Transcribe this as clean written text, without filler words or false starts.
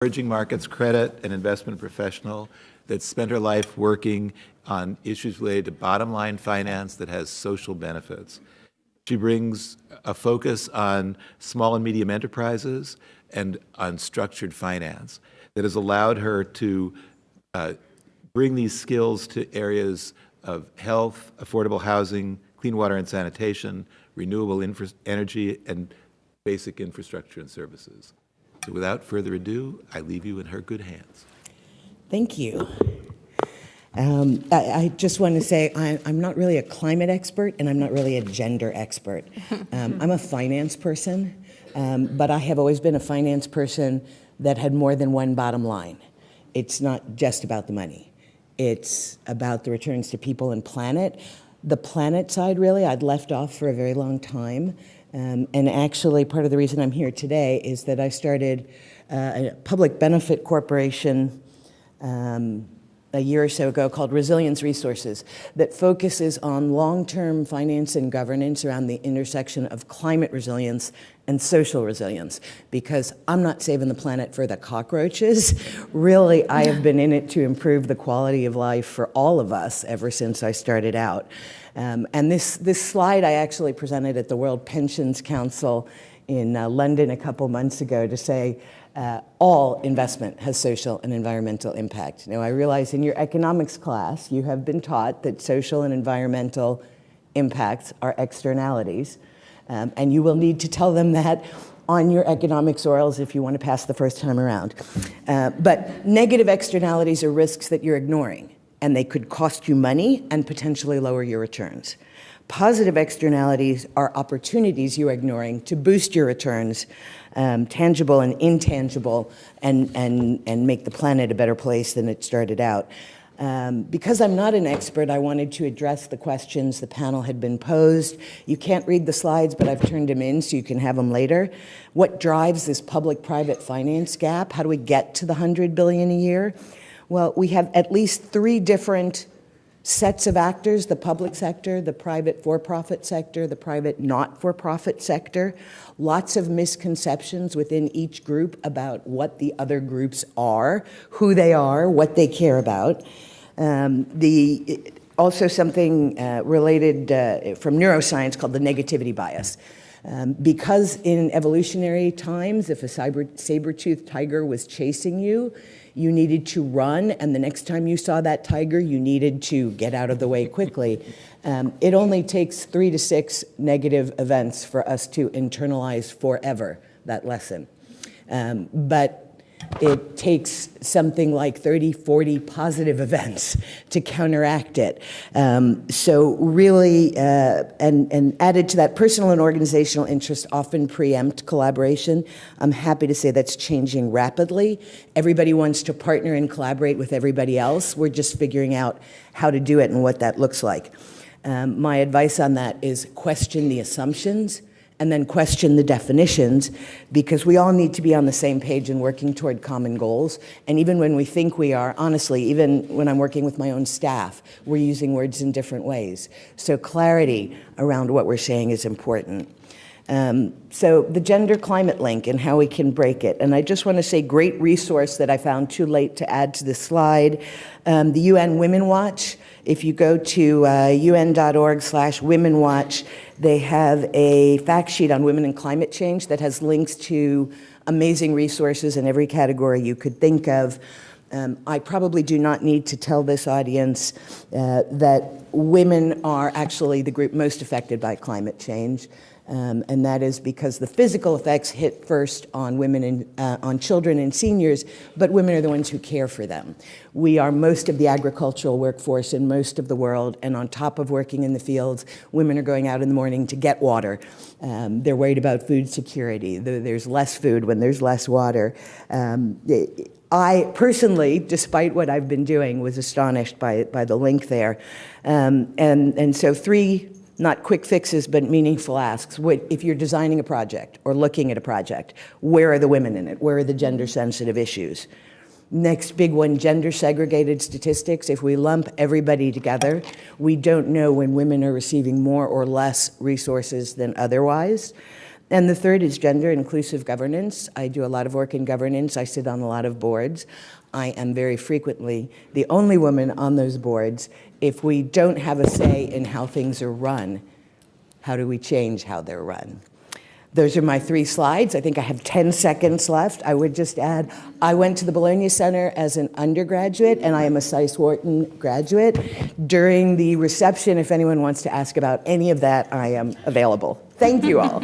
emerging markets credit and investment professional that spent her life working on issues related to bottom line finance that has social benefits. She brings a focus on small and medium enterprises and on structured finance that has allowed her to bring these skills to areas of health, affordable housing, clean water and sanitation, renewable energy, and basic infrastructure and services. So without further ado, I leave you in her good hands. Thank you. I just want to say I'm not really a climate expert and I'm not really a gender expert. I'm a finance person, but I have always been a finance person that had more than one bottom line. It's not just about the money. It's about the returns to people and planet. The planet side, really, I'd left off for a very long time. And actually, part of the reason I'm here today is that I started a public benefit corporation a year or so ago called Resilience Resources that focuses on long-term finance and governance around the intersection of climate resilience and social resilience, because I'm not saving the planet for the cockroaches. Really, I have been in it to improve the quality of life for all of us ever since I started out. And this slide I actually presented at the World Pensions Council in London a couple months ago to say all investment has social and environmental impact. Now, I realize in your economics class, you have been taught that social and environmental impacts are externalities, and you will need to tell them that on your economics orals if you want to pass the first time around. But negative externalities are risks that you're ignoring, and they could cost you money and potentially lower your returns. Positive externalities are opportunities you're ignoring to boost your returns, tangible and intangible, and make the planet a better place than it started out. Because I'm not an expert, I wanted to address the questions the panel had been posed. You can't read the slides, but I've turned them in so you can have them later. What drives this public-private finance gap? How do we get to the $100 billion a year? Well, we have at least 3 different sets of actors: the public sector, the private for-profit sector, the private not-for-profit sector. Lots of misconceptions within each group about what the other groups are, who they are, what they care about. Also something related from neuroscience called the negativity bias. Because in evolutionary times, if a saber-toothed tiger was chasing you, you needed to run, and the next time you saw that tiger, you needed to get out of the way quickly. It only takes 3 to 6 negative events for us to internalize forever that lesson. But it takes something like 30, 40 positive events to counteract it. So really, and added to that, personal and organizational interests often preempt collaboration. I'm happy to say that's changing rapidly. Everybody wants to partner and collaborate with everybody else. We're just figuring out how to do it and what that looks like. My advice on that is question the assumptions and then question the definitions, because we all need to be on the same page and working toward common goals. And even when we think we are, honestly, even when I'm working with my own staff, we're using words in different ways. So clarity around what we're saying is important. So the gender climate link and how we can break it. And I just want to say, great resource that I found too late to add to the slide, the UN Women Watch. If you go to un.org/Women Watch, they have a fact sheet on women and climate change that has links to amazing resources in every category you could think of. I probably do not need to tell this audience that women are actually the group most affected by climate change. And that is because the physical effects hit first on women and on children and seniors, but women are the ones who care for them. We are most of the agricultural workforce in most of the world, and on top of working in the fields, women are going out in the morning to get water. They're worried about food security. There's less food when there's less water. I personally, despite what I've been doing, was astonished by the link there. And so 3 not quick fixes, but meaningful asks. If you're designing a project or looking at a project, where are the women in it? Where are the gender-sensitive issues? Next big one, gender-segregated statistics. If we lump everybody together, we don't know when women are receiving more or less resources than otherwise. And the third is gender inclusive governance. I do a lot of work in governance. I sit on a lot of boards. I am very frequently the only woman on those boards. If we don't have a say in how things are run, how do we change how they're run? Those are my 3 slides. I think I have 10 seconds left. I would just add, I went to the Bologna Center as an undergraduate, and I am a Syce-Wharton graduate. During the reception, if anyone wants to ask about any of that, I am available. Thank you all.